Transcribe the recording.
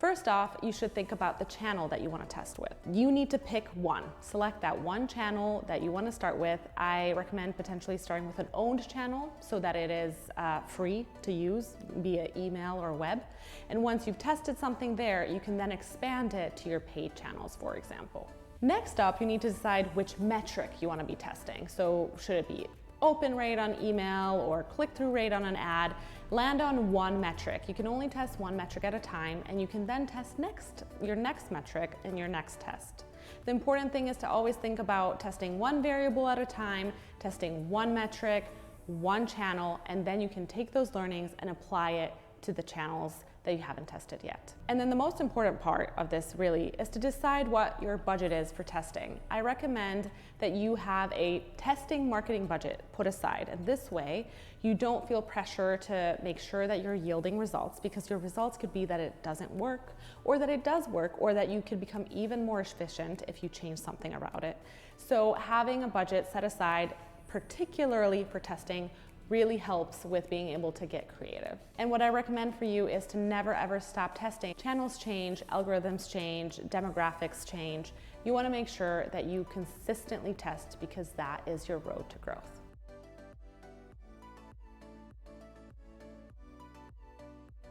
First off, you should think about the channel that you want to test with. You need to pick one. Select that one channel that you want to start with. I recommend potentially starting with an owned channel so that it is free to use via email or web. And once you've tested something there, you can then expand it to your paid channels, for example. Next up, you need to decide which metric you want to be testing. So should it be open rate on email or click-through rate on an ad? Land on one metric. You can only test one metric at a time, and you can then test your next metric in your next test. The important thing is to always think about testing one variable at a time, testing one metric, one channel, and then you can take those learnings and apply it to the channels that you haven't tested yet. And then the most important part of this really is to decide what your budget is for testing. I recommend that you have a testing marketing budget put aside, and this way you don't feel pressure to make sure that you're yielding results, because your results could be that it doesn't work, or that it does work, or that you could become even more efficient if you change something about it. So having a budget set aside, particularly for testing, really helps with being able to get creative. And what I recommend for you is to never ever stop testing. Channels change, algorithms change, demographics change. You want to make sure that you consistently test, because that is your road to growth.